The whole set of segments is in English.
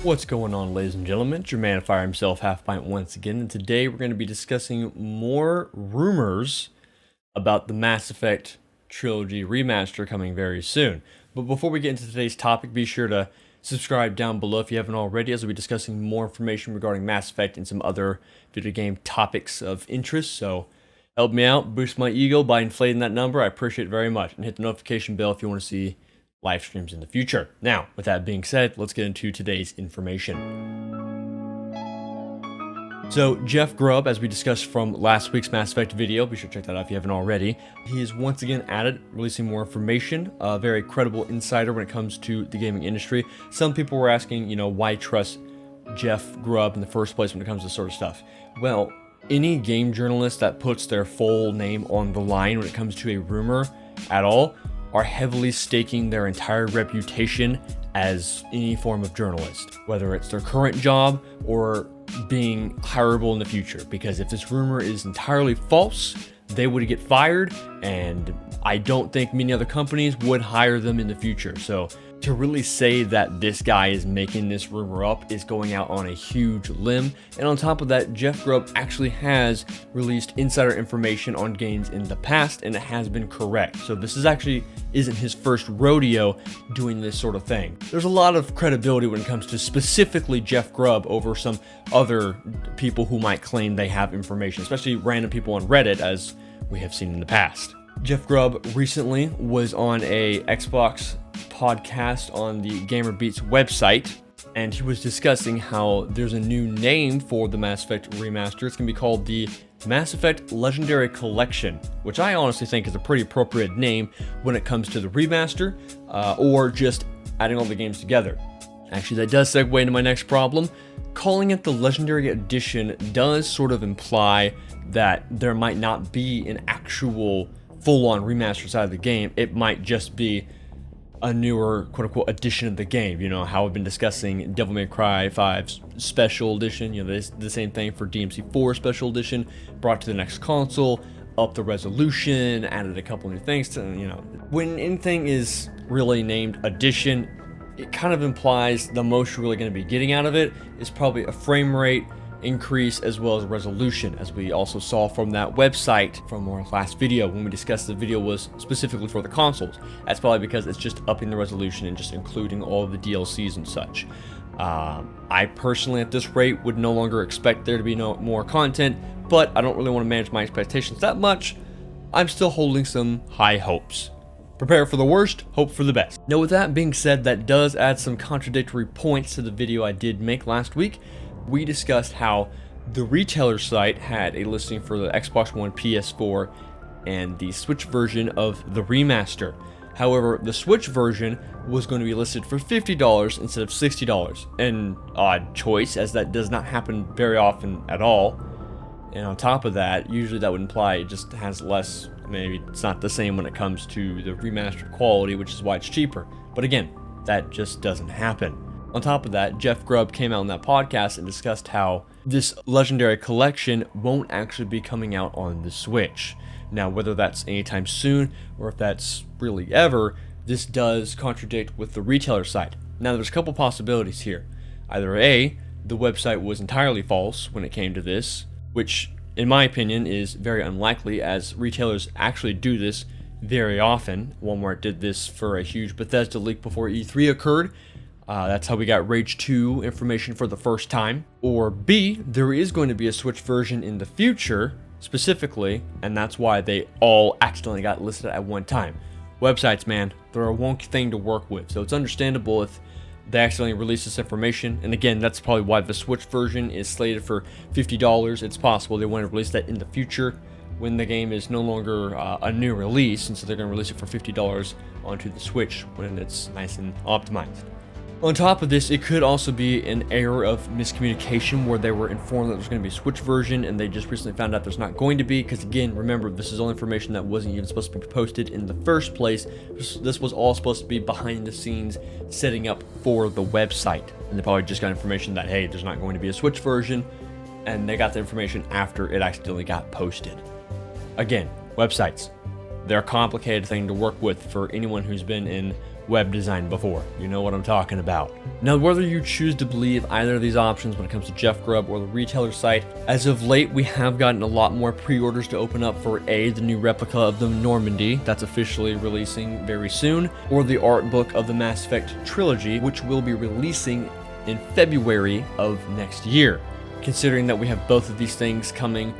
What's going on, ladies and gentlemen? It's your man fire himself, Halfpint, once again, and today we're going to be discussing more rumors about the Mass Effect Trilogy Remaster coming very soon. But before we get into today's topic, be sure to subscribe down below if you haven't already, as we'll be discussing more information regarding Mass Effect and some other video game topics of interest. So help me out, boost my ego by inflating that number. I appreciate it very much. And hit the notification bell if you want to see live streams in the future. Now, with that being said, let's get into today's information. So, Jeff Grubb, as we discussed from last week's Mass Effect video, be sure to check that out if you haven't already. He is once again at it, releasing more information, a very credible insider when it comes to the gaming industry. Some people were asking, why trust Jeff Grubb in the first place when it comes to this sort of stuff? Well, any game journalist that puts their full name on the line when it comes to a rumor at all are heavily staking their entire reputation as any form of journalist, whether it's their current job or being hireable in the future. Because if this rumor is entirely false, they would get fired, and I don't think many other companies would hire them in the future. So to really say that this guy is making this rumor up is going out on a huge limb. And on top of that, Jeff Grubb actually has released insider information on games in the past, and it has been correct. So this isn't his first rodeo doing this sort of thing. There's a lot of credibility when it comes to specifically Jeff Grubb over some other people who might claim they have information, especially random people on Reddit, as we have seen in the past. Jeff Grubb recently was on a Xbox podcast on the Gamer Beats website, and he was discussing how there's a new name for the Mass Effect Remaster. It's going to be called the Mass Effect Legendary Collection, which I honestly think is a pretty appropriate name when it comes to the remaster, or just adding all the games together. Actually, that does segue into my next problem. Calling it the Legendary Edition does sort of imply that there might not be an actual full-on remaster side of the game. It might just be a newer quote-unquote edition of the game. How we've been discussing Devil May Cry 5's Special Edition, the same thing for DMC4 Special Edition, brought to the next console, upped the resolution, added a couple new things to, When anything is really named edition, it kind of implies the most you're really going to be getting out of it is probably a frame rate increase as well as resolution, as we also saw from that website from our last video when we discussed the video was specifically for the consoles. That's probably because it's just upping the resolution and just including all of the DLCs and such. I personally at this rate would no longer expect there to be no more content, but I don't really want to manage my expectations that much. I'm still holding some high hopes. Prepare for the worst, hope for the best. Now, with that being said, that does add some contradictory points to the video I did make last week. We discussed how the retailer site had a listing for the Xbox One, PS4, and the Switch version of the remaster. However, the Switch version was going to be listed for $50 instead of $60. An odd choice, as that does not happen very often at all. And on top of that, usually that would imply it just has less, maybe it's not the same when it comes to the remastered quality, which is why it's cheaper. But again, that just doesn't happen. On top of that, Jeff Grubb came out on that podcast and discussed how this Legendary Collection won't actually be coming out on the Switch. Now, whether that's anytime soon or if that's really ever, this does contradict with the retailer site. Now, there's a couple possibilities here. Either A, the website was entirely false when it came to this, which in my opinion is very unlikely, as retailers actually do this very often. Walmart did this for a huge Bethesda leak before E3 occurred. That's how we got Rage 2 information for the first time. Or B, there is going to be a Switch version in the future, specifically, and that's why they all accidentally got listed at one time. Websites, man, they're a wonky thing to work with, so it's understandable if they accidentally release this information. And again, that's probably why the Switch version is slated for $50. It's possible they want to release that in the future when the game is no longer a new release, and so they're going to release it for $50 onto the Switch when it's nice and optimized. On top of this, it could also be an error of miscommunication where they were informed that there's going to be a Switch version and they just recently found out there's not going to be, because again, remember, this is all information that wasn't even supposed to be posted in the first place. This was all supposed to be behind the scenes setting up for the website, and they probably just got information that, hey, there's not going to be a Switch version, and they got the information after it accidentally got posted. Again, websites, they're a complicated thing to work with for anyone who's been in web design before. You know what I'm talking about. Now, whether you choose to believe either of these options when it comes to Jeff Grubb or the retailer site, as of late we have gotten a lot more pre-orders to open up for the new replica of the Normandy that's officially releasing very soon, or the art book of the Mass Effect Trilogy, which will be releasing in February of next year. Considering that we have both of these things coming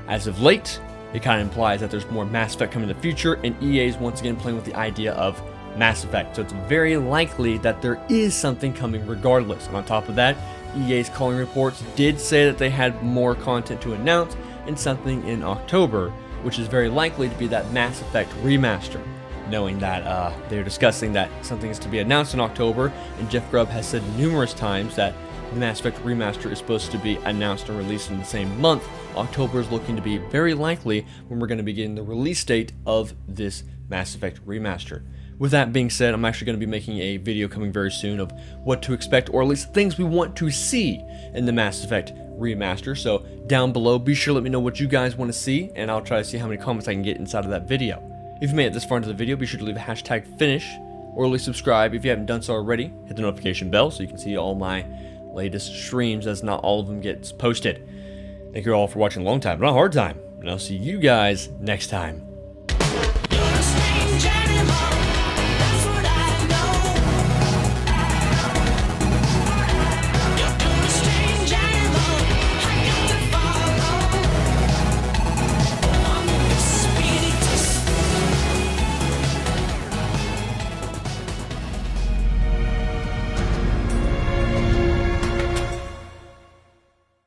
as of late, it kind of implies that there's more Mass Effect coming in the future, and EA is once again playing with the idea of Mass Effect. So it's very likely that there is something coming regardless. And on top of that, EA's calling reports did say that they had more content to announce and something in October, which is very likely to be that Mass Effect Remaster. Knowing that they're discussing that something is to be announced in October, and Jeff Grubb has said numerous times that the Mass Effect Remaster is supposed to be announced and released in the same month. October is looking to be very likely when we're going to begin the release date of this Mass Effect Remaster. With that being said, I'm actually going to be making a video coming very soon of what to expect, or at least things we want to see in the Mass Effect Remaster. So down below, be sure to let me know what you guys want to see, and I'll try to see how many comments I can get inside of that video. If you made it this far into the video, be sure to leave a hashtag finish, or at least subscribe if you haven't done so already. Hit the notification bell so you can see all my latest streams, as not all of them gets posted. Thank you all for watching a long time, but not a hard time, and I'll see you guys next time.